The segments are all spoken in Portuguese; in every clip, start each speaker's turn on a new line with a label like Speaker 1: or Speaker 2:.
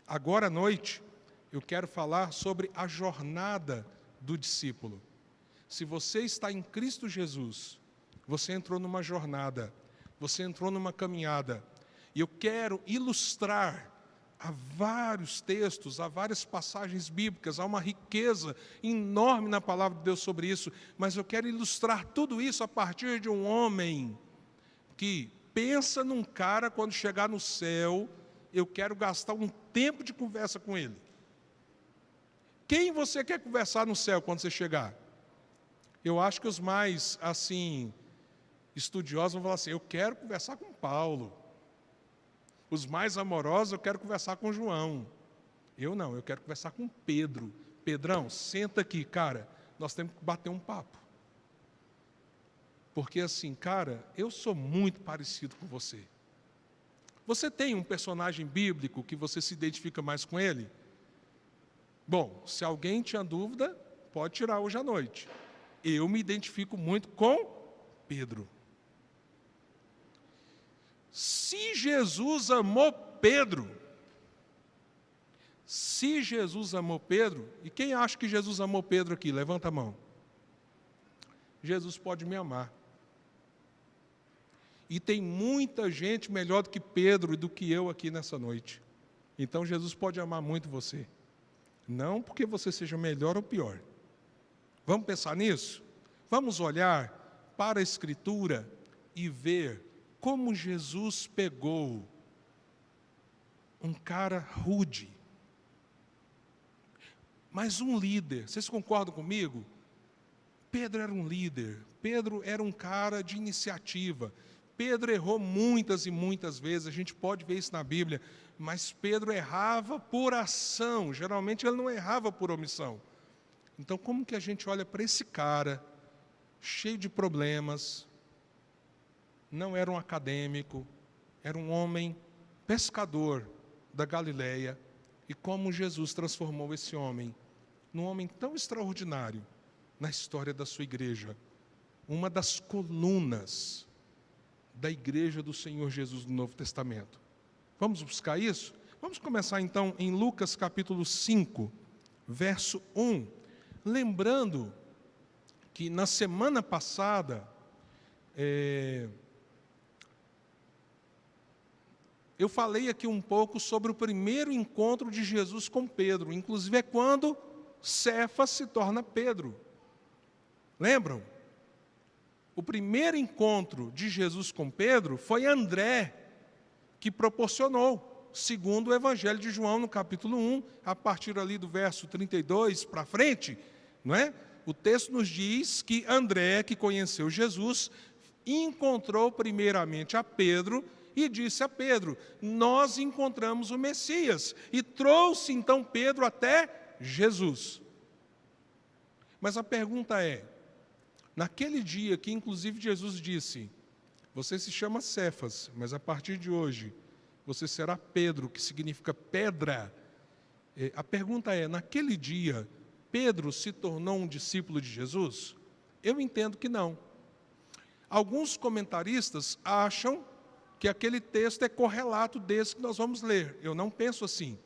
Speaker 1: Agora à noite, eu quero falar sobre a jornada do discípulo. Se você está em Cristo Jesus, você entrou numa jornada, você entrou numa caminhada. E eu quero ilustrar há vários textos, há várias passagens bíblicas, há uma riqueza enorme na palavra de Deus sobre isso, mas eu quero ilustrar tudo isso a partir de um homem que pensa num cara, quando chegar no céu, eu quero gastar um tempo de conversa com ele. Quem você quer conversar no céu quando você chegar? Eu acho que os mais, assim, estudiosos vão falar assim, eu quero conversar com Paulo. Os mais amorosos, eu quero conversar com João. Eu não, eu quero conversar com Pedro. Pedrão, senta aqui, cara, nós temos que bater um papo. Porque assim, cara, eu sou muito parecido com você. Você tem um personagem bíblico que você se identifica mais com ele? Bom, se alguém tinha dúvida, pode tirar hoje à noite. Eu me identifico muito com Pedro. Se Jesus amou Pedro, e quem acha que Jesus amou Pedro aqui? Levanta a mão. Jesus pode me amar. E tem muita gente melhor do que Pedro e do que eu aqui nessa noite. Então Jesus pode amar muito você. Não porque você seja melhor ou pior. Vamos pensar nisso? Vamos olhar para a Escritura e ver como Jesus pegou um cara rude, mas um líder. Vocês concordam comigo? Pedro era um líder, Pedro era um cara de iniciativa. Pedro errou muitas e muitas vezes, a gente pode ver isso na Bíblia, mas Pedro errava por ação, geralmente ele não errava por omissão. Então, como que a gente olha para esse cara, cheio de problemas, não era um acadêmico, era um homem pescador da Galileia, e como Jesus transformou esse homem num homem tão extraordinário na história da sua igreja, uma das colunas da igreja do Senhor Jesus no Novo Testamento. Vamos buscar isso? Vamos começar então em Lucas capítulo 5, verso 1. Lembrando que na semana passada, eu falei aqui um pouco sobre o primeiro encontro de Jesus com Pedro. Inclusive é quando Cefas se torna Pedro. Lembram? O primeiro encontro de Jesus com Pedro foi André que proporcionou, segundo o Evangelho de João, no capítulo 1, a partir ali do verso 32 para frente, não é? O texto nos diz que André, que conheceu Jesus, encontrou primeiramente a Pedro e disse a Pedro, nós encontramos o Messias, e trouxe então Pedro até Jesus. Mas a pergunta é, naquele dia que inclusive Jesus disse, você se chama Cefas, mas a partir de hoje você será Pedro, que significa pedra. A pergunta é, naquele dia, Pedro se tornou um discípulo de Jesus? Eu entendo que não. Alguns comentaristas acham que aquele texto é correlato desse que nós vamos ler. Eu não penso assim.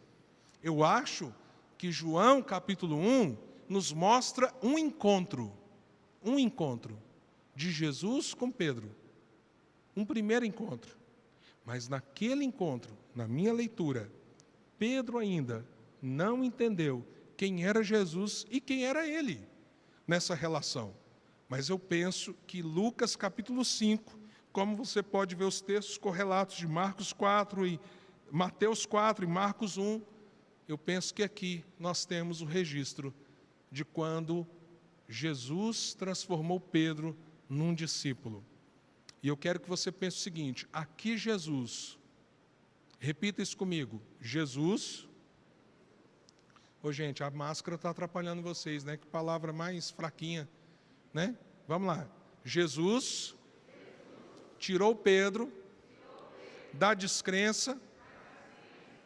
Speaker 1: Eu acho que João, capítulo 1, nos mostra um encontro de Jesus com Pedro. Um primeiro encontro. Mas naquele encontro, na minha leitura, Pedro ainda não entendeu quem era Jesus e quem era ele nessa relação. Mas eu penso que Lucas capítulo 5, como você pode ver os textos correlatos de Marcos 4 e Mateus 4 e Marcos 1, eu penso que aqui nós temos o registro de quando Jesus transformou Pedro num discípulo. E eu quero que você pense o seguinte, aqui Jesus, repita isso comigo, Jesus, gente, a máscara está atrapalhando vocês, né? Que palavra mais fraquinha, né? Vamos lá, Jesus tirou Pedro da descrença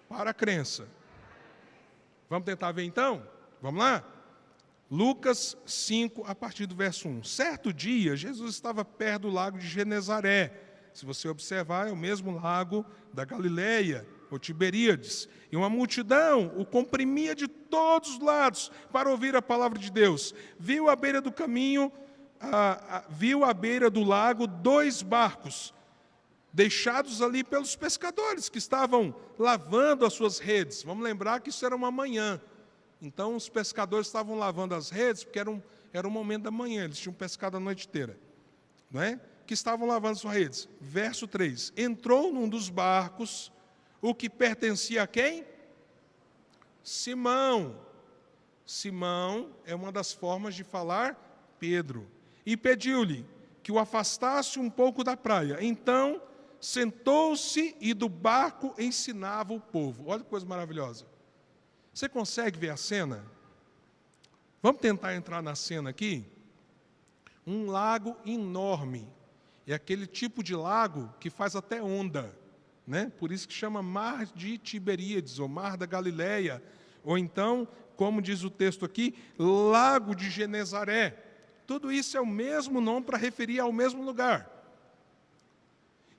Speaker 1: para a crença. Vamos tentar ver então? Vamos lá? Lucas 5, a partir do verso 1. Certo dia, Jesus estava perto do lago de Genezaré. Se você observar, é o mesmo lago da Galileia, ou Tiberíades, e uma multidão o comprimia de todos os lados para ouvir a palavra de Deus. Viu à beira do caminho, viu à beira do lago 2 barcos, deixados ali pelos pescadores que estavam lavando as suas redes. Vamos lembrar que isso era uma manhã. Então os pescadores estavam lavando as redes, porque era um momento da manhã, eles tinham pescado a noite inteira, não é? Que estavam lavando suas redes. Verso 3, entrou num dos barcos, o que pertencia a quem? Simão. Simão é uma das formas de falar Pedro. E pediu-lhe que o afastasse um pouco da praia. Então, sentou-se e do barco ensinava o povo. Olha que coisa maravilhosa. Você consegue ver a cena? Vamos tentar entrar na cena aqui? Um lago enorme. É aquele tipo de lago que faz até onda, né? Por isso que chama Mar de Tiberíades, ou Mar da Galileia, ou então, como diz o texto aqui, Lago de Genezaré. Tudo isso é o mesmo nome para referir ao mesmo lugar.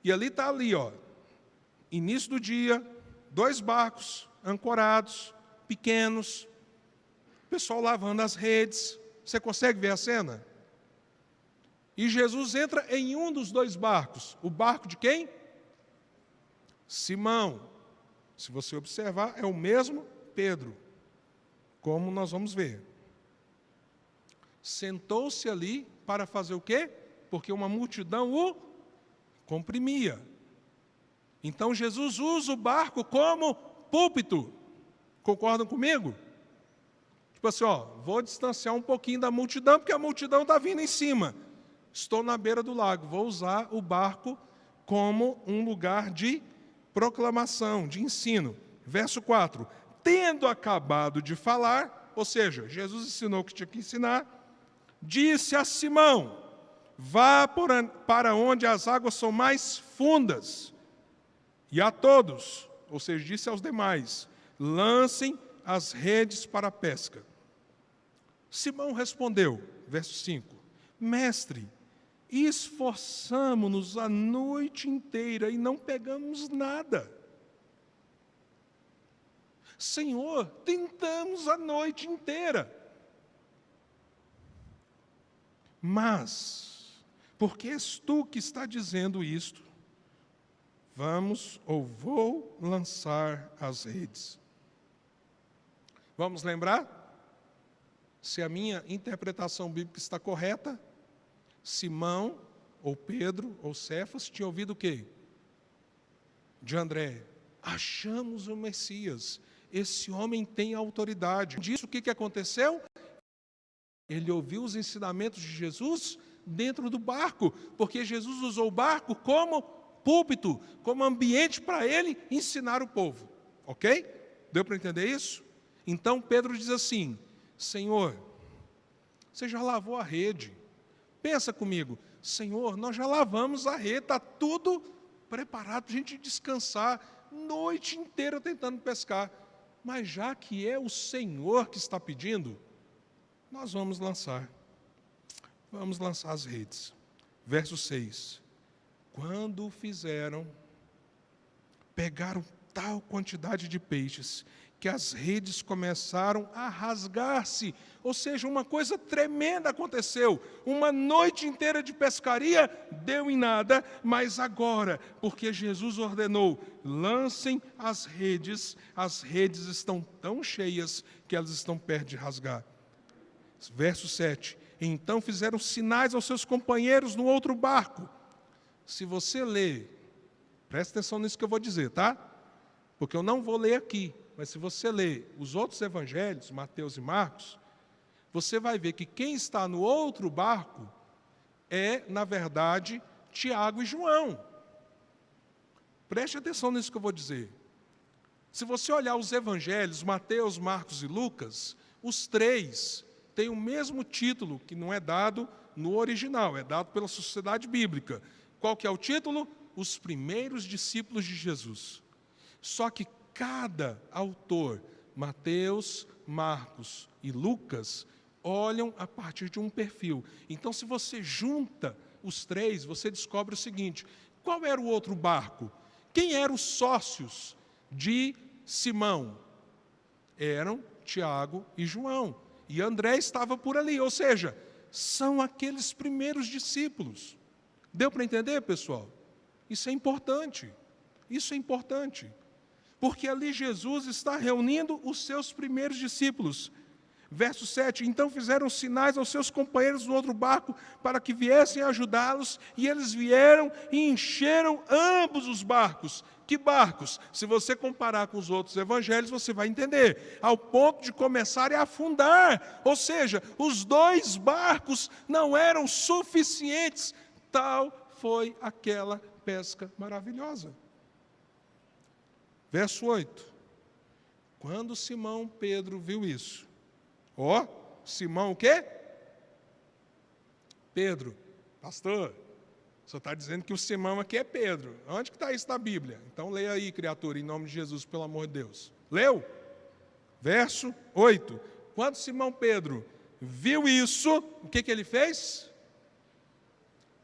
Speaker 1: E ali está ó, início do dia, 2 barcos ancorados, pequenos, pessoal lavando as redes. Você consegue ver a cena? E Jesus entra em um dos 2 barcos. O barco de quem? Simão. Se você observar, é o mesmo Pedro, como nós vamos ver. Sentou-se ali para fazer o quê? Porque uma multidão o comprimia. Então Jesus usa o barco como púlpito. Concordam comigo? Tipo assim, vou distanciar um pouquinho da multidão, porque a multidão está vindo em cima. Estou na beira do lago, vou usar o barco como um lugar de proclamação, de ensino. Verso 4, tendo acabado de falar, ou seja, Jesus ensinou o que tinha que ensinar, disse a Simão, vá para onde as águas são mais fundas, e a todos, ou seja, disse aos demais, lancem as redes para a pesca. Simão respondeu, verso 5, mestre, esforçamo-nos a noite inteira e não pegamos nada. Senhor, tentamos a noite inteira. Mas, porque és tu que está dizendo isto, vamos ou vou lançar as redes. Vamos lembrar? Se a minha interpretação bíblica está correta, Simão, ou Pedro, ou Cefas, tinha ouvido o quê? De André. Achamos o Messias. Esse homem tem autoridade. Disso o que aconteceu? Ele ouviu os ensinamentos de Jesus dentro do barco, porque Jesus usou o barco como púlpito, como ambiente para ele ensinar o povo. Ok? Deu para entender isso? Então Pedro diz assim, Senhor, você já lavou a rede. Pensa comigo, Senhor, nós já lavamos a rede, está tudo preparado para a gente descansar, noite inteira tentando pescar. Mas já que é o Senhor que está pedindo, nós vamos lançar as redes. Verso 6. Quando o fizeram, pegaram tal quantidade de peixes, que as redes começaram a rasgar-se. Ou seja, uma coisa tremenda aconteceu. Uma noite inteira de pescaria deu em nada, mas agora, porque Jesus ordenou, lancem as redes estão tão cheias que elas estão perto de rasgar. Verso 7. Então fizeram sinais aos seus companheiros no outro barco. Se você ler, presta atenção nisso que eu vou dizer, tá? Porque eu não vou ler aqui, mas se você ler os outros evangelhos, Mateus e Marcos, você vai ver que quem está no outro barco é, na verdade, Tiago e João. Preste atenção nisso que eu vou dizer. Se você olhar os evangelhos, Mateus, Marcos e Lucas, os 3 têm o mesmo título, que não é dado no original, é dado pela Sociedade Bíblica. Qual que é o título? Os primeiros discípulos de Jesus. Só que cada autor, Mateus, Marcos e Lucas, olham a partir de um perfil. Então, se você junta os 3, você descobre o seguinte, qual era o outro barco? Quem eram os sócios de Simão eram Tiago e João. E André estava por ali, ou seja, são aqueles primeiros discípulos. Deu para entender, pessoal? Isso é importante. Isso é importante. Porque ali Jesus está reunindo os seus primeiros discípulos. Verso 7, então fizeram sinais aos seus companheiros no outro barco para que viessem ajudá-los, e eles vieram e encheram ambos os barcos. Que barcos? Se você comparar com os outros evangelhos, você vai entender. Ao ponto de começarem a afundar. Ou seja, os 2 barcos não eram suficientes. Tal foi aquela pesca maravilhosa. Verso 8. Quando Simão Pedro viu isso, Simão o quê? Pedro. Pastor, o senhor está dizendo que o Simão aqui é Pedro. Onde que está isso na Bíblia? Então leia aí, criatura, em nome de Jesus, pelo amor de Deus. Leu? Verso 8. Quando Simão Pedro viu isso, o que ele fez?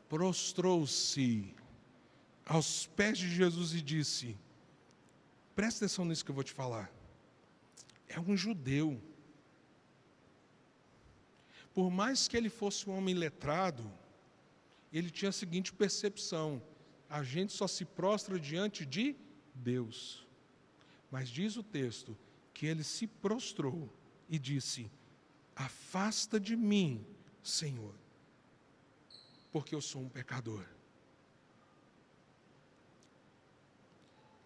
Speaker 1: Prostrou-se aos pés de Jesus e disse, presta atenção nisso que eu vou te falar. É um judeu. Por mais que ele fosse um homem letrado, ele tinha a seguinte percepção: a gente só se prostra diante de Deus. Mas diz o texto que ele se prostrou e disse, afasta de mim, Senhor, porque eu sou um pecador.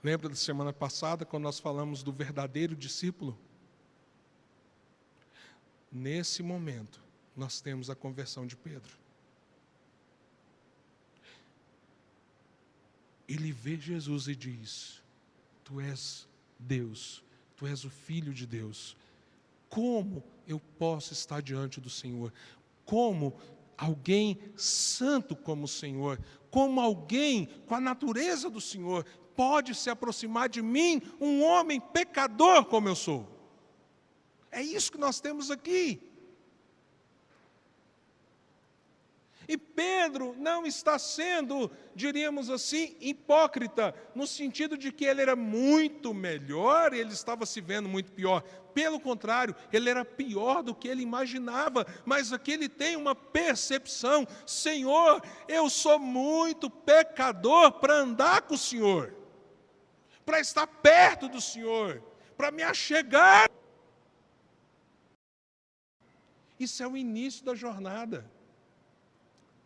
Speaker 1: Lembra da semana passada, quando nós falamos do verdadeiro discípulo? Nesse momento, nós temos a conversão de Pedro. Ele vê Jesus e diz, tu és Deus, tu és o Filho de Deus. Como eu posso estar diante do Senhor? Como alguém santo como o Senhor, como alguém com a natureza do Senhor, pode se aproximar de mim, um homem pecador como eu sou? É isso que nós temos aqui. E Pedro não está sendo, diríamos assim, hipócrita, no sentido de que ele era muito melhor, ele estava se vendo muito pior. Pelo contrário, ele era pior do que ele imaginava, mas aqui ele tem uma percepção: Senhor, eu sou muito pecador para andar com o Senhor, para estar perto do Senhor, para me achegar. Isso é o início da jornada.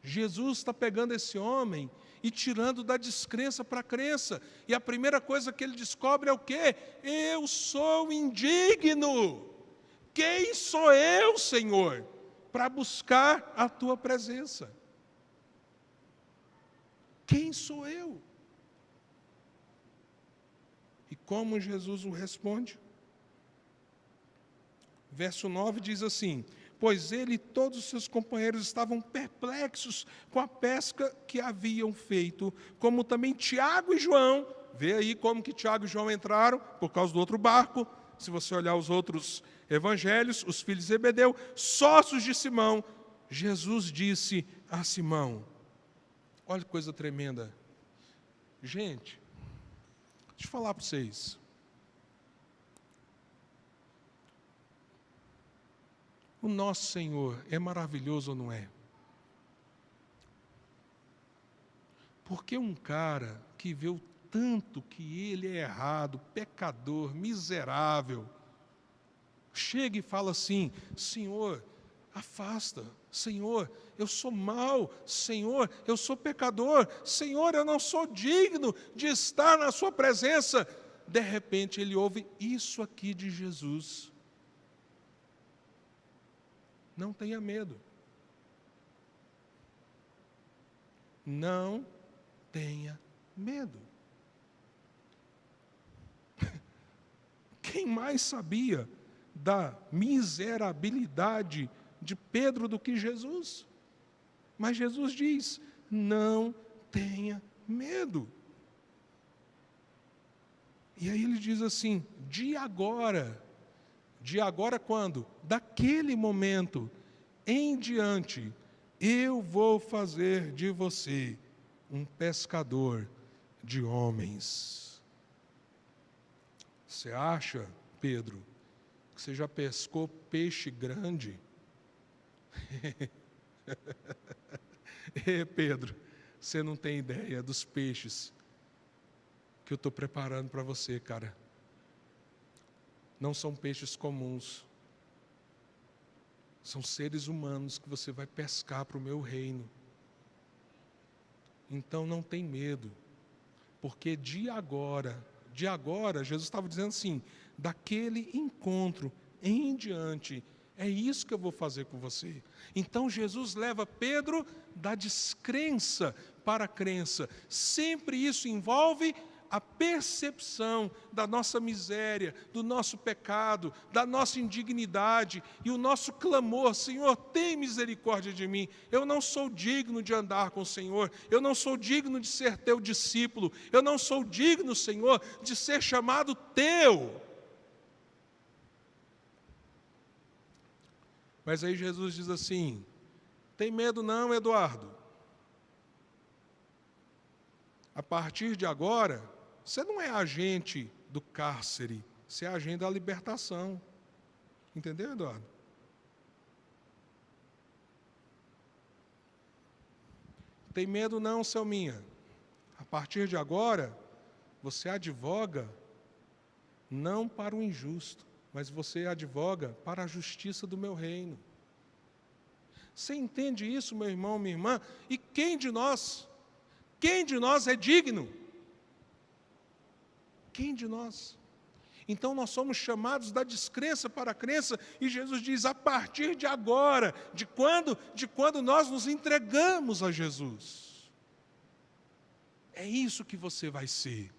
Speaker 1: Jesus está pegando esse homem e tirando da descrença para a crença. E a primeira coisa que ele descobre é o quê? Eu sou indigno. Quem sou eu, Senhor, para buscar a tua presença? Quem sou eu? E como Jesus o responde? Verso 9 diz assim, pois ele e todos os seus companheiros estavam perplexos com a pesca que haviam feito, como também Tiago e João. Vê aí como que Tiago e João entraram, por causa do outro barco. Se você olhar os outros evangelhos, os filhos de Zebedeu, sócios de Simão. Jesus disse a Simão, olha que coisa tremenda. Gente, deixa eu falar para vocês. O nosso Senhor é maravilhoso ou não é? Porque um cara que vê o tanto que ele é errado, pecador, miserável, chega e fala assim, Senhor, afasta, Senhor, eu sou mau, Senhor, eu sou pecador, Senhor, eu não sou digno de estar na sua presença. De repente ele ouve isso aqui de Jesus. Não tenha medo. Não tenha medo. Quem mais sabia da miserabilidade de Pedro do que Jesus? Mas Jesus diz, não tenha medo. E aí ele diz assim, de agora quando? Daquele momento em diante, eu vou fazer de você um pescador de homens. Você acha, Pedro, que você já pescou peixe grande? Pedro, você não tem ideia dos peixes que eu estou preparando para você, cara. Não são peixes comuns. São seres humanos que você vai pescar para o meu reino. Então não tem medo, porque de agora, Jesus estava dizendo assim, daquele encontro em diante, é isso que eu vou fazer com você. Então Jesus leva Pedro da descrença para a crença. Sempre isso envolve a percepção da nossa miséria, do nosso pecado, da nossa indignidade e o nosso clamor: Senhor, tem misericórdia de mim, eu não sou digno de andar com o Senhor, eu não sou digno de ser teu discípulo, eu não sou digno, Senhor, de ser chamado teu. Mas aí Jesus diz assim: tem medo não, Eduardo? A partir de agora, você não é agente do cárcere, você é agente da libertação. Entendeu, Eduardo? Tem medo não, Selminha? A partir de agora, você advoga não para o injusto, mas você advoga para a justiça do meu reino. Você entende isso, meu irmão, minha irmã? E quem de nós é digno? Quem de nós? Então nós somos chamados da descrença para a crença, e Jesus diz, a partir de agora, de quando? De quando nós nos entregamos a Jesus. É isso que você vai ser.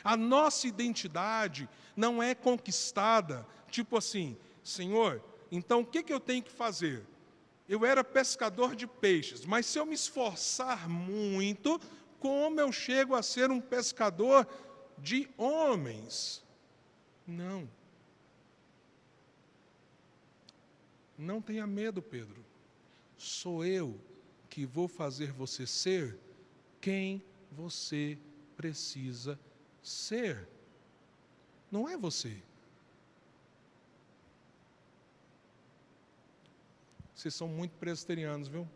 Speaker 1: A nossa identidade não é conquistada, tipo assim, Senhor, então o que eu tenho que fazer? Eu era pescador de peixes, mas se eu me esforçar muito, como eu chego a ser um pescador de homens? Não. Não tenha medo, Pedro. Sou eu que vou fazer você ser quem você precisa ser. Não é você. Vocês são muito presbiterianos, viu?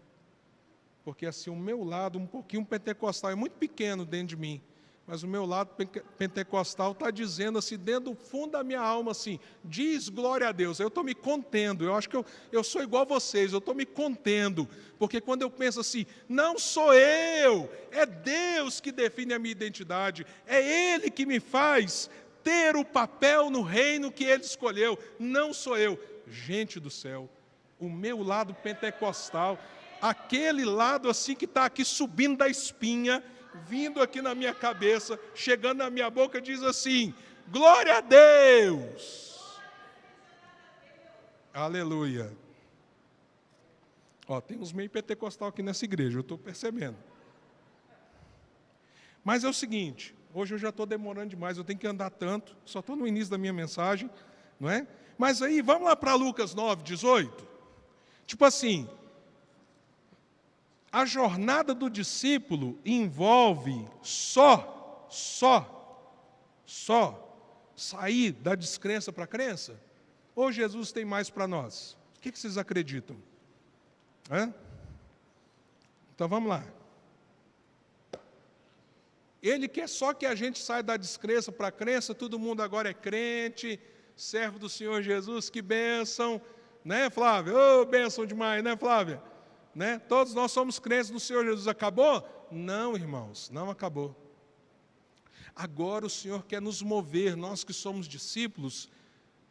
Speaker 1: Porque assim, o meu lado, um pouquinho pentecostal, é muito pequeno dentro de mim, mas o meu lado pentecostal está dizendo assim, dentro do fundo da minha alma, assim, diz glória a Deus. Eu estou me contendo, eu acho que eu sou igual a vocês, eu estou me contendo, porque quando eu penso assim, não sou eu, é Deus que define a minha identidade, é Ele que me faz ter o papel no reino que Ele escolheu, não sou eu. Gente do céu, o meu lado pentecostal, aquele lado assim que está aqui subindo da espinha, vindo aqui na minha cabeça, chegando na minha boca, diz assim, glória a Deus! Aleluia! Ó, tem uns meio pentecostal aqui nessa igreja, eu estou percebendo. Mas é o seguinte, hoje eu já estou demorando demais, eu tenho que andar tanto, só estou no início da minha mensagem, não é? Mas aí, vamos lá para Lucas 9, 18. Tipo assim, a jornada do discípulo envolve só sair da descrença para a crença? Ou Jesus tem mais para nós? O que vocês acreditam? Então vamos lá. Ele quer só que a gente saia da descrença para a crença, todo mundo agora é crente, servo do Senhor Jesus, que bênção, né, Flávia? Oh, bênção demais, né, Flávia? Né? Todos nós somos crentes no Senhor Jesus. Acabou? Não, irmãos, não acabou. Agora o Senhor quer nos mover, nós que somos discípulos,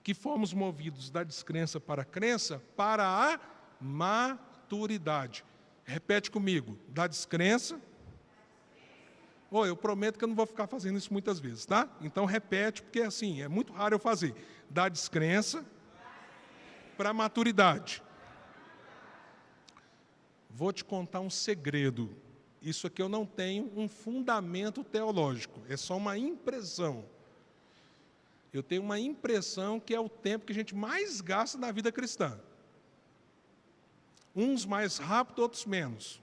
Speaker 1: que fomos movidos da descrença para a crença, para a maturidade. Repete comigo, da descrença. Eu prometo que eu não vou ficar fazendo isso muitas vezes, tá? Então repete, porque assim, é muito raro eu fazer. Da descrença para a maturidade. Vou te contar um segredo. Isso aqui eu não tenho um fundamento teológico, é só uma impressão. Eu tenho uma impressão que é o tempo que a gente mais gasta na vida cristã. Uns mais rápido, outros menos.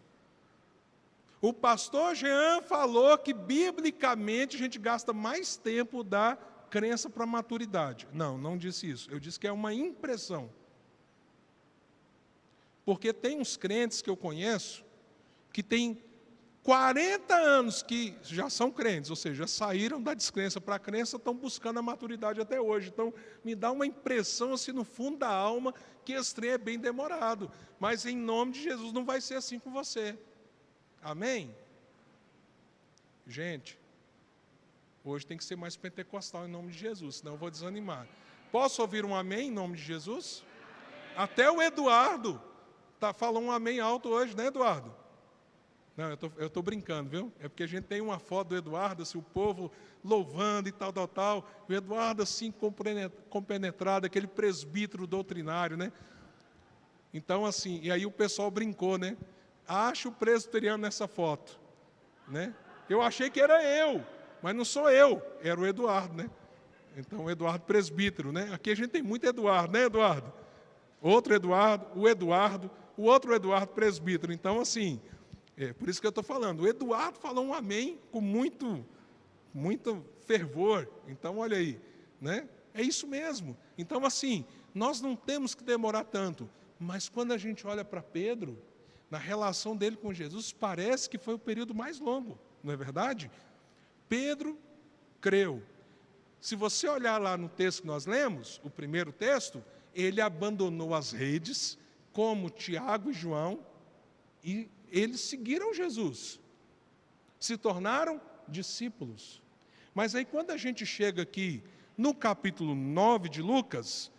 Speaker 1: O pastor Jean falou que, biblicamente, a gente gasta mais tempo da crença para a maturidade. Não, não disse isso. Eu disse que é uma impressão. Porque tem uns crentes que eu conheço que têm 40 anos que já são crentes, ou seja, saíram da descrença para a crença, estão buscando a maturidade até hoje. Então, me dá uma impressão, assim, no fundo da alma, que esse trem é bem demorado. Mas, em nome de Jesus, não vai ser assim com você. Amém? Gente, hoje tem que ser mais pentecostal em nome de Jesus, senão eu vou desanimar. Posso ouvir um amém em nome de Jesus? Até o Eduardo falou um amém alto hoje, né, Eduardo? Não, eu estou brincando, viu? É porque a gente tem uma foto do Eduardo, assim, o povo louvando e tal. O Eduardo, assim, compenetrado, aquele presbítero doutrinário, né? Então, assim, e aí o pessoal brincou, né? Acho o presbiteriano nessa foto, né? Eu achei que era eu, mas não sou eu, era o Eduardo, né? Então, o Eduardo presbítero, né? Aqui a gente tem muito Eduardo, né, Eduardo? Outro Eduardo, o outro Eduardo presbítero. Então, assim, por isso que eu estou falando. O Eduardo falou um amém com muito fervor. Então, olha aí, né? É isso mesmo. Então, assim, nós não temos que demorar tanto. Mas quando a gente olha para Pedro, na relação dele com Jesus, parece que foi o período mais longo, não é verdade? Pedro creu. Se você olhar lá no texto que nós lemos, o primeiro texto, ele abandonou as redes, como Tiago e João, e eles seguiram Jesus, se tornaram discípulos. Mas aí quando a gente chega aqui no capítulo 9 de Lucas,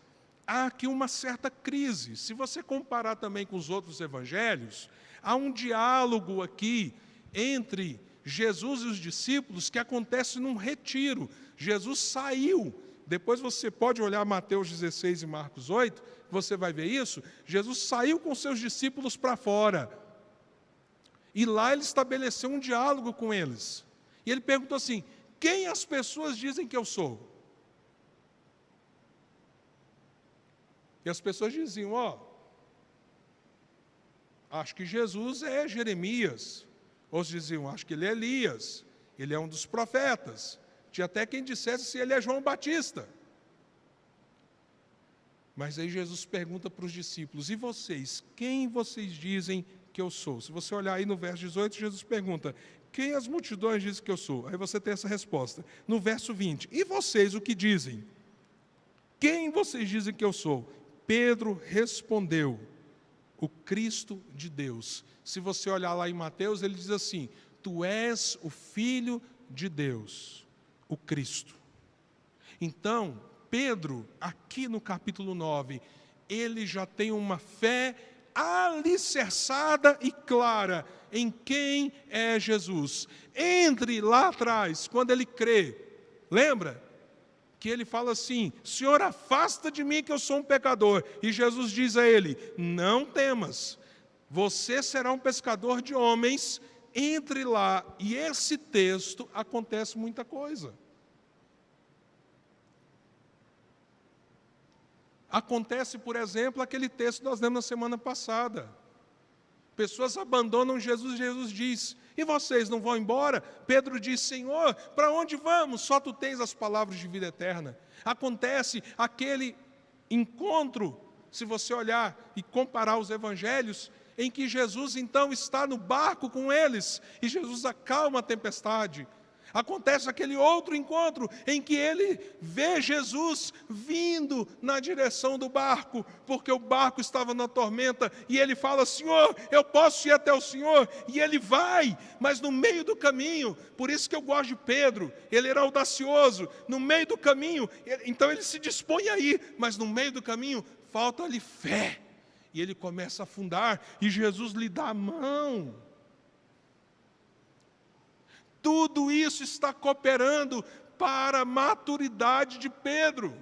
Speaker 1: há aqui uma certa crise. Se você comparar também com os outros evangelhos, há um diálogo aqui entre Jesus e os discípulos que acontece num retiro. Jesus saiu. Depois você pode olhar Mateus 16 e Marcos 8, você vai ver isso. Jesus saiu com seus discípulos para fora. E lá ele estabeleceu um diálogo com eles. E ele perguntou assim: quem as pessoas dizem que eu sou? E as pessoas diziam: acho que Jesus é Jeremias. Outros diziam: acho que ele é Elias, ele é um dos profetas. Tinha até quem dissesse se ele é João Batista. Mas aí Jesus pergunta para os discípulos: e vocês, quem vocês dizem que eu sou? Se você olhar aí no verso 18, Jesus pergunta: quem as multidões dizem que eu sou? Aí você tem essa resposta. No verso 20, e vocês o que dizem? Quem vocês dizem que eu sou? Pedro respondeu: o Cristo de Deus. Se você olhar lá em Mateus, ele diz assim: tu és o Filho de Deus, o Cristo. Então, Pedro, aqui no capítulo 9, ele já tem uma fé alicerçada e clara em quem é Jesus. Entre lá atrás, quando ele crê, lembra? Que ele fala assim: Senhor, afasta de mim que eu sou um pecador. E Jesus diz a ele: não temas, você será um pescador de homens. Entre lá. E esse texto acontece muita coisa. Acontece, por exemplo, aquele texto que nós lemos na semana passada. Pessoas abandonam Jesus, Jesus diz: e vocês não vão embora? Pedro diz: Senhor, para onde vamos? Só tu tens as palavras de vida eterna. Acontece aquele encontro, se você olhar e comparar os evangelhos, em que Jesus então está no barco com eles, e Jesus acalma a tempestade. Acontece aquele outro encontro em que ele vê Jesus vindo na direção do barco, porque o barco estava na tormenta, e ele fala: Senhor, eu posso ir até o Senhor? E ele vai, mas no meio do caminho, por isso que eu gosto de Pedro, ele era audacioso, no meio do caminho, então ele se dispõe a ir, mas no meio do caminho, falta-lhe fé, e ele começa a afundar, e Jesus lhe dá a mão. Tudo isso está cooperando para a maturidade de Pedro.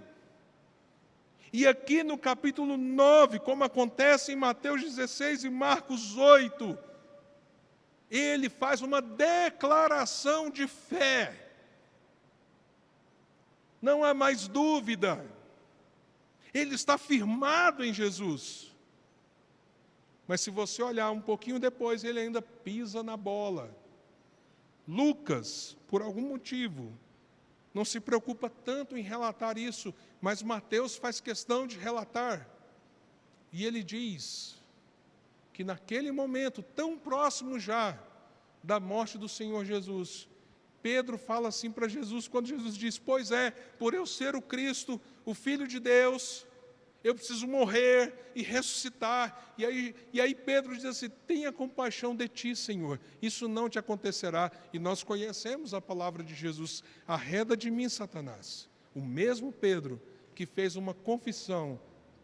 Speaker 1: E aqui no capítulo 9, como acontece em Mateus 16 e Marcos 8, ele faz uma declaração de fé. Não há mais dúvida. Ele está firmado em Jesus. Mas se você olhar um pouquinho depois, ele ainda pisa na bola. Lucas, por algum motivo, não se preocupa tanto em relatar isso, mas Mateus faz questão de relatar. E ele diz que naquele momento, tão próximo já da morte do Senhor Jesus, Pedro fala assim para Jesus, quando Jesus diz: pois é, por eu ser o Cristo, o Filho de Deus, eu preciso morrer e ressuscitar. E aí Pedro diz assim: tenha compaixão de ti, Senhor, isso não te acontecerá. E nós conhecemos a palavra de Jesus: arreda de mim, Satanás. O mesmo Pedro que fez uma confissão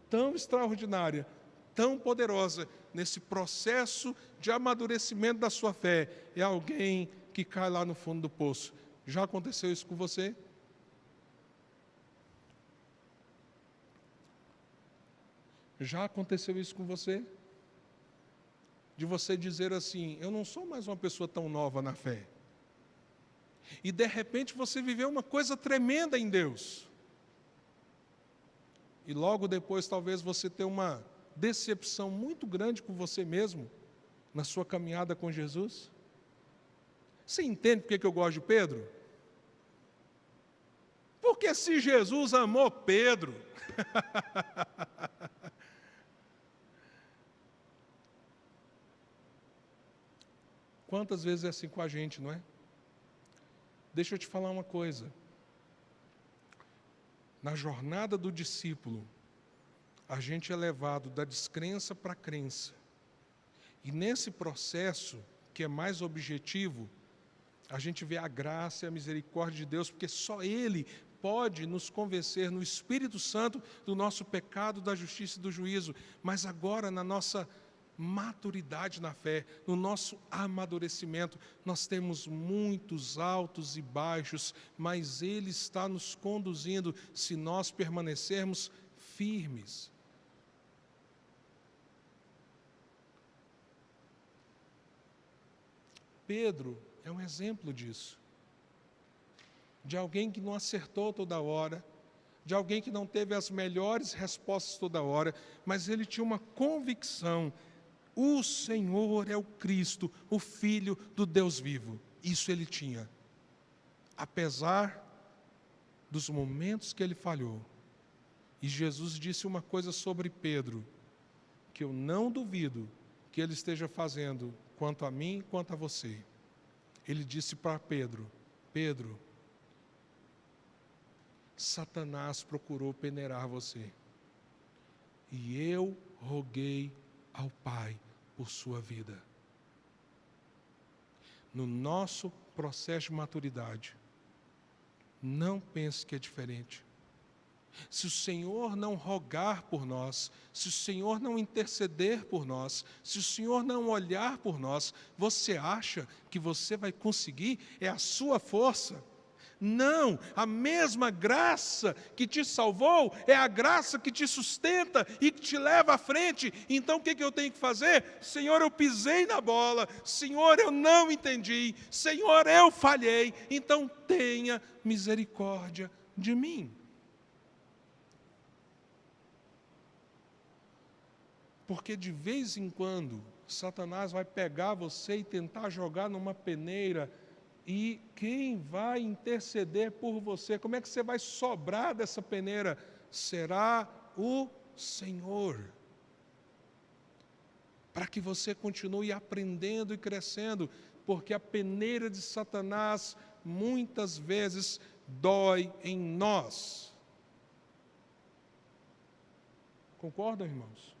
Speaker 1: tão extraordinária, tão poderosa, nesse processo de amadurecimento da sua fé, é alguém que cai lá no fundo do poço. Já aconteceu isso com você? Já aconteceu isso com você? De você dizer assim: eu não sou mais uma pessoa tão nova na fé. E de repente você viveu uma coisa tremenda em Deus. E logo depois talvez você tenha uma decepção muito grande com você mesmo, na sua caminhada com Jesus. Você entende por que eu gosto de Pedro? Porque se Jesus amou Pedro, quantas vezes é assim com a gente, não é? Deixa eu te falar uma coisa. Na jornada do discípulo, a gente é levado da descrença para a crença. E nesse processo, que é mais objetivo, a gente vê a graça e a misericórdia de Deus, porque só Ele pode nos convencer no Espírito Santo do nosso pecado, da justiça e do juízo. Mas agora, na nossa maturidade na fé, no nosso amadurecimento, nós temos muitos altos e baixos, mas Ele está nos conduzindo se nós permanecermos firmes. Pedro é um exemplo disso, de alguém que não acertou toda hora, de alguém que não teve as melhores respostas toda hora, mas ele tinha uma convicção: o Senhor é o Cristo, o Filho do Deus vivo. Isso ele tinha. Apesar dos momentos que ele falhou. E Jesus disse uma coisa sobre Pedro, que eu não duvido que ele esteja fazendo, quanto a mim, quanto a você. Ele disse para Pedro: Pedro, Satanás procurou peneirar você, e eu roguei ao Pai por sua vida. No nosso processo de maturidade, não pense que é diferente. Se o Senhor não rogar por nós, se o Senhor não interceder por nós, se o Senhor não olhar por nós, você acha que você vai conseguir? É a sua força? Não, a mesma graça que te salvou é a graça que te sustenta e que te leva à frente. Então o que eu tenho que fazer? Senhor, eu pisei na bola. Senhor, eu não entendi. Senhor, eu falhei. Então tenha misericórdia de mim. Porque de vez em quando, Satanás vai pegar você e tentar jogar numa peneira, e quem vai interceder por você? Como é que você vai sobrar dessa peneira? Será o Senhor. Para que você continue aprendendo e crescendo, porque a peneira de Satanás muitas vezes dói em nós. Concordam, irmãos?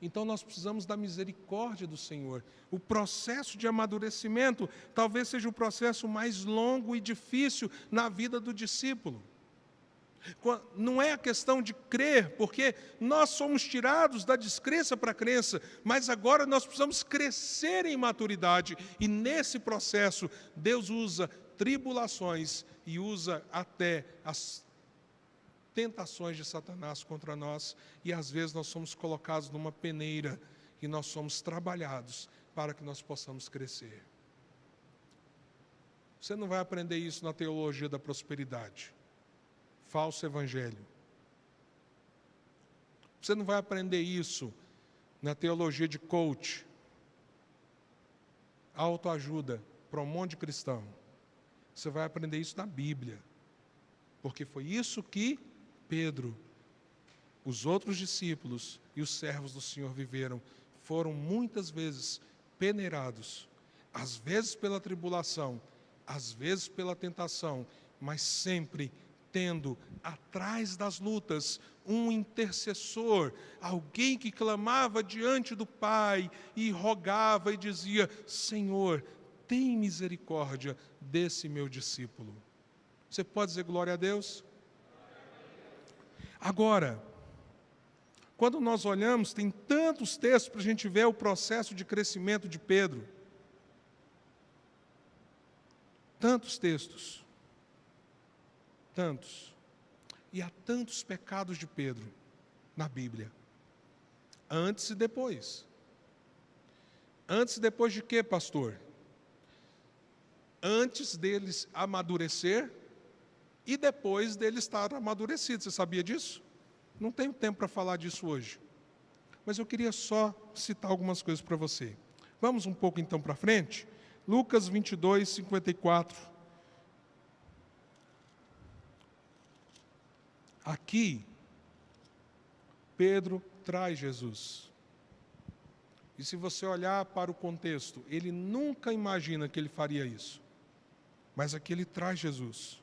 Speaker 1: Então nós precisamos da misericórdia do Senhor. O processo de amadurecimento talvez seja o processo mais longo e difícil na vida do discípulo. Não é a questão de crer, porque nós somos tirados da descrença para a crença, mas agora nós precisamos crescer em maturidade. E nesse processo, Deus usa tribulações e usa até as tentações de Satanás contra nós, e às vezes nós somos colocados numa peneira e nós somos trabalhados para que nós possamos crescer. Você não vai aprender isso na teologia da prosperidade, falso evangelho. Você não vai aprender isso na teologia de coach, autoajuda para um monte de cristão. Você vai aprender isso na Bíblia. Porque foi isso que Pedro, os outros discípulos e os servos do Senhor viveram. Foram muitas vezes peneirados, às vezes pela tribulação, às vezes pela tentação, mas sempre tendo atrás das lutas um intercessor, alguém que clamava diante do Pai e rogava e dizia: Senhor, tem misericórdia desse meu discípulo. Você pode dizer glória a Deus? Agora, quando nós olhamos, tem tantos textos para a gente ver o processo de crescimento de Pedro. Tantos textos. Tantos. E há tantos pecados de Pedro na Bíblia. Antes e depois. Antes e depois de quê, pastor? Antes deles amadurecer e depois dele estar amadurecido. Você sabia disso? Não tenho tempo para falar disso hoje. Mas eu queria só citar algumas coisas para você. Vamos um pouco então para frente. Lucas 22, 54. Aqui, Pedro traz Jesus. E se você olhar para o contexto, ele nunca imagina que ele faria isso. Mas aqui ele traz Jesus.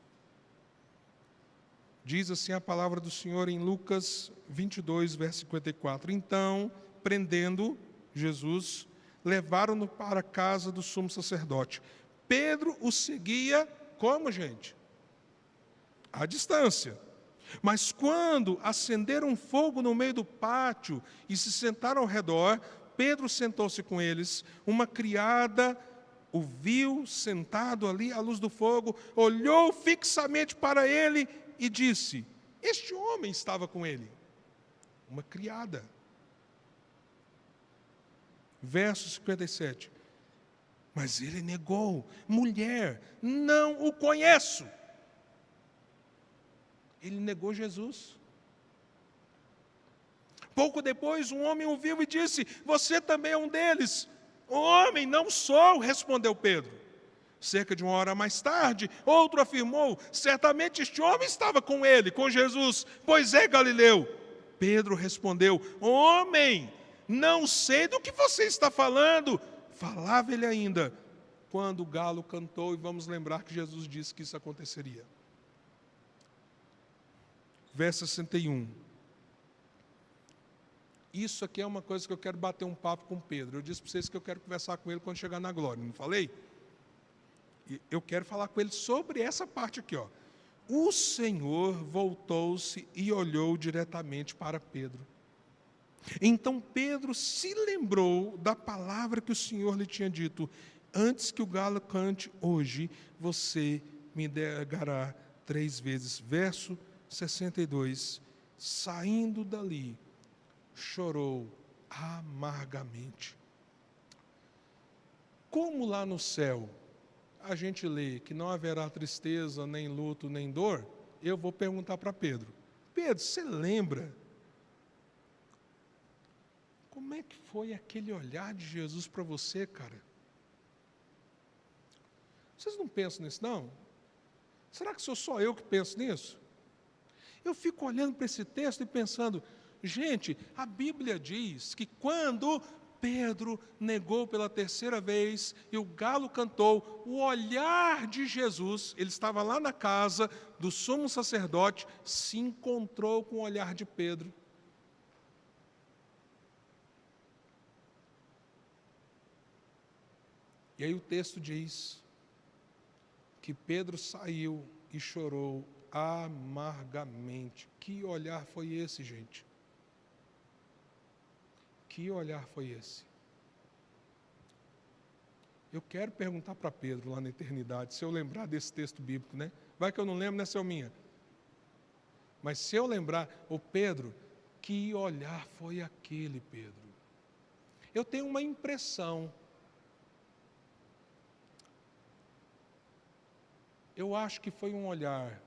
Speaker 1: Diz assim a palavra do Senhor em Lucas 22, verso 54. Então, prendendo Jesus, levaram-no para a casa do sumo sacerdote. Pedro o seguia como, gente? À distância. Mas quando acenderam fogo no meio do pátio e se sentaram ao redor, Pedro sentou-se com eles. Uma criada o viu sentado ali à luz do fogo, olhou fixamente para ele e disse: este homem estava com ele. Uma criada. Verso 57. Mas ele negou: mulher, não o conheço. Ele negou Jesus. Pouco depois, um homem o viu e disse: você também é um deles. Homem, não sou, respondeu Pedro. Cerca de uma hora mais tarde, outro afirmou: certamente este homem estava com ele, com Jesus, pois é galileu. Pedro respondeu: homem, não sei do que você está falando. Falava ele ainda, quando o galo cantou, e vamos lembrar que Jesus disse que isso aconteceria. Verso 61. Isso aqui é uma coisa que eu quero bater um papo com Pedro. Eu disse para vocês que eu quero conversar com ele quando chegar na glória, não falei? E eu quero falar com ele sobre essa parte aqui, ó. O Senhor voltou-se e olhou diretamente para Pedro. Então Pedro se lembrou da palavra que o Senhor lhe tinha dito: antes que o galo cante hoje, você me negará 3 vezes. Verso 62. Saindo dali, chorou amargamente. Como lá no céu a gente lê que não haverá tristeza, nem luto, nem dor, eu vou perguntar para Pedro: Pedro, você lembra como é que foi aquele olhar de Jesus para você, cara? Vocês não pensam nisso, não? Será que sou só eu que penso nisso? Eu fico olhando para esse texto e pensando: gente, a Bíblia diz que quando Pedro negou pela 3ª vez e o galo cantou, o olhar de Jesus, ele estava lá na casa do sumo sacerdote, se encontrou com o olhar de Pedro. E aí o texto diz que Pedro saiu e chorou amargamente. Que olhar foi esse, gente? Que olhar foi esse? Eu quero perguntar para Pedro lá na eternidade, se eu lembrar desse texto bíblico, né? Vai que eu não lembro, né, Selminha? Mas se eu lembrar, ô Pedro, que olhar foi aquele, Pedro? Eu tenho uma impressão. Eu acho que foi um olhar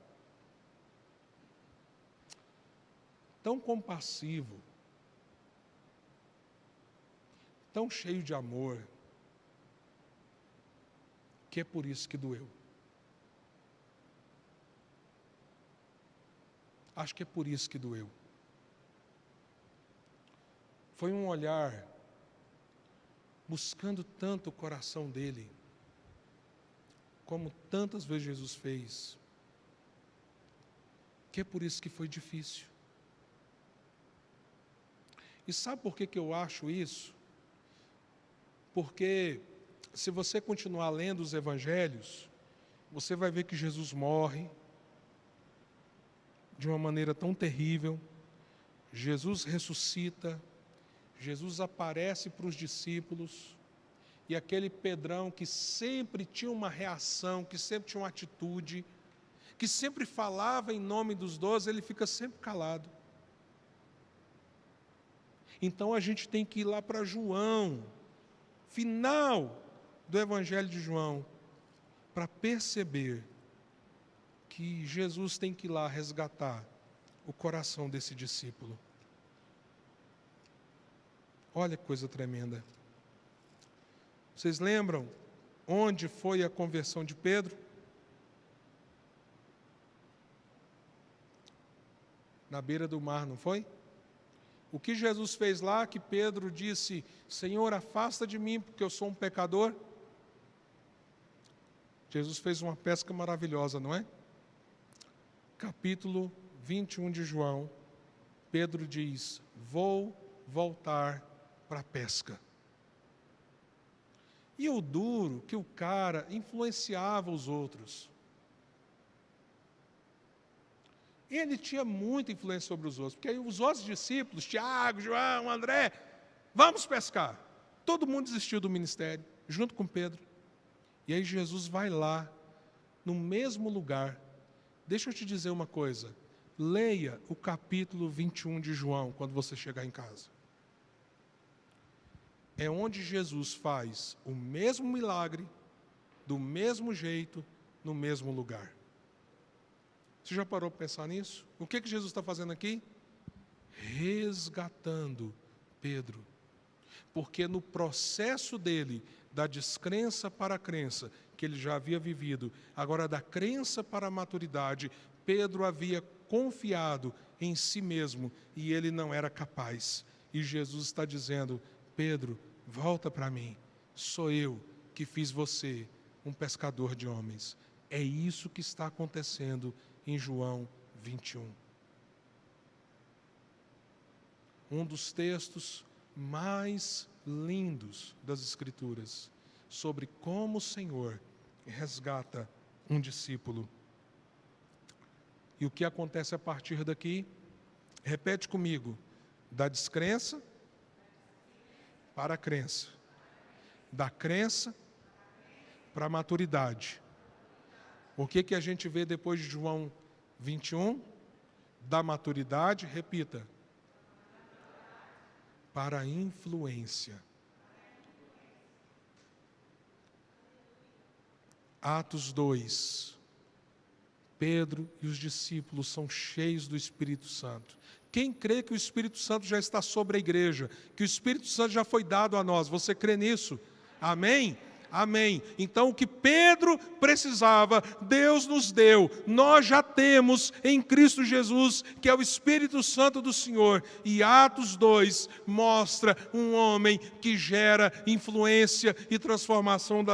Speaker 1: tão compassivo, tão cheio de amor, que é por isso que doeu. Acho que é por isso que doeu. Foi um olhar buscando tanto o coração dele, como tantas vezes Jesus fez, que é por isso que foi difícil. E sabe por que eu acho isso? Porque se você continuar lendo os evangelhos, você vai ver que Jesus morre de uma maneira tão terrível, Jesus ressuscita, Jesus aparece para os discípulos, e aquele Pedrão que sempre tinha uma reação, que sempre tinha uma atitude, que sempre falava em nome dos 12, ele fica sempre calado. Então a gente tem que ir lá para João, final do Evangelho de João, para perceber que Jesus tem que ir lá resgatar o coração desse discípulo. Olha que coisa tremenda. Vocês lembram onde foi a conversão de Pedro? Na beira do mar, não foi? O que Jesus fez lá, que Pedro disse: Senhor, afasta de mim, porque eu sou um pecador? Jesus fez uma pesca maravilhosa, não é? Capítulo 21 de João, Pedro diz: vou voltar para a pesca. E o duro que o cara influenciava os outros. Ele tinha muita influência sobre os outros, porque aí os outros discípulos, Tiago, João, André, vamos pescar. Todo mundo desistiu do ministério, junto com Pedro. E aí Jesus vai lá, no mesmo lugar. Deixa eu te dizer uma coisa, leia o capítulo 21 de João, quando você chegar em casa. É onde Jesus faz o mesmo milagre, do mesmo jeito, no mesmo lugar. Você já parou para pensar nisso? O que Jesus está fazendo aqui? Resgatando Pedro. Porque no processo dele, da descrença para a crença, que ele já havia vivido, agora da crença para a maturidade, Pedro havia confiado em si mesmo e ele não era capaz. E Jesus está dizendo: Pedro, volta para mim, sou eu que fiz você um pescador de homens. É isso que está acontecendo em João 21. Um dos textos mais lindos das Escrituras, sobre como o Senhor resgata um discípulo. E o que acontece a partir daqui? Repete comigo: da descrença para a crença, da crença para a maturidade. O que a gente vê depois de João 21? Da maturidade, repita, para a influência. Atos 2. Pedro e os discípulos são cheios do Espírito Santo. Quem crê que o Espírito Santo já está sobre a igreja, que o Espírito Santo já foi dado a nós, você crê nisso? Amém? Amém. Então o que Pedro precisava, Deus nos deu. Nós já temos em Cristo Jesus, que é o Espírito Santo do Senhor. E Atos 2 mostra um homem que gera influência e transformação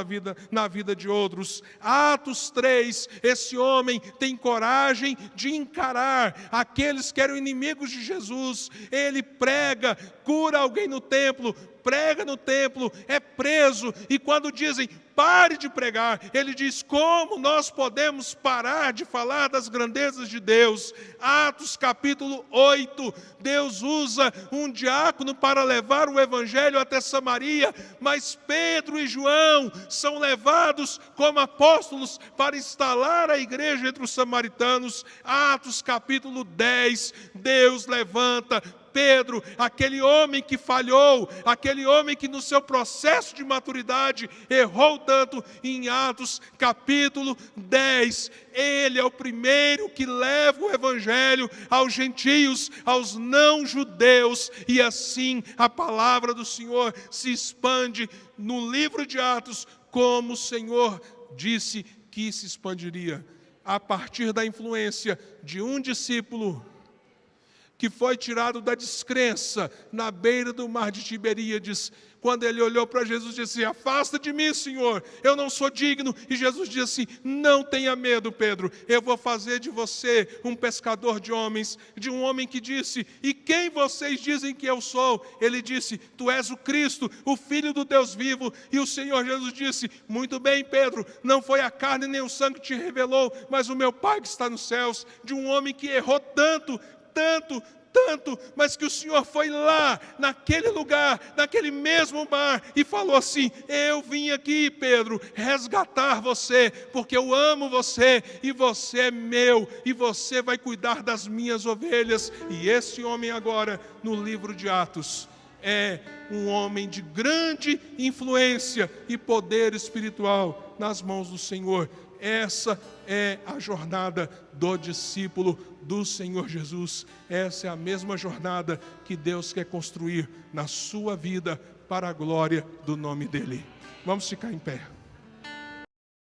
Speaker 1: na vida de outros. Atos 3, esse homem tem coragem de encarar aqueles que eram inimigos de Jesus. Ele prega, cura alguém no templo, prega no templo, é preso, e quando dizem, pare de pregar, ele diz, como nós podemos parar de falar das grandezas de Deus? Atos capítulo 8, Deus usa um diácono para levar o evangelho até Samaria, mas Pedro e João são levados como apóstolos para instalar a igreja entre os samaritanos. Atos capítulo 10, Deus levanta Pedro, aquele homem que falhou, aquele homem que no seu processo de maturidade errou tanto. Em Atos capítulo 10, ele é o primeiro que leva o evangelho aos gentios, aos não judeus, e assim a palavra do Senhor se expande no livro de Atos, como o Senhor disse que se expandiria. a partir da influência de um discípulo que foi tirado da descrença na beira do mar de Tiberíades, quando ele olhou para Jesus e disse: afasta de mim, Senhor, eu não sou digno. E Jesus disse assim: não tenha medo, Pedro, eu vou fazer de você um pescador de homens. De um homem que disse: e quem vocês dizem que eu sou? Ele disse: tu és o Cristo, o Filho do Deus vivo. E o Senhor Jesus disse: muito bem, Pedro, não foi a carne nem o sangue que te revelou, mas o meu Pai que está nos céus. De um homem que errou tanto, mas que o Senhor foi lá, naquele lugar, naquele mesmo mar, e falou assim: eu vim aqui, Pedro, resgatar você, porque eu amo você, e você é meu, e você vai cuidar das minhas ovelhas. E esse homem agora, no livro de Atos, é um homem de grande influência e poder espiritual nas mãos do Senhor. Essa é a jornada do discípulo do Senhor Jesus. Essa é a mesma jornada que Deus quer construir na sua vida para a glória do nome dEle. Vamos ficar em pé.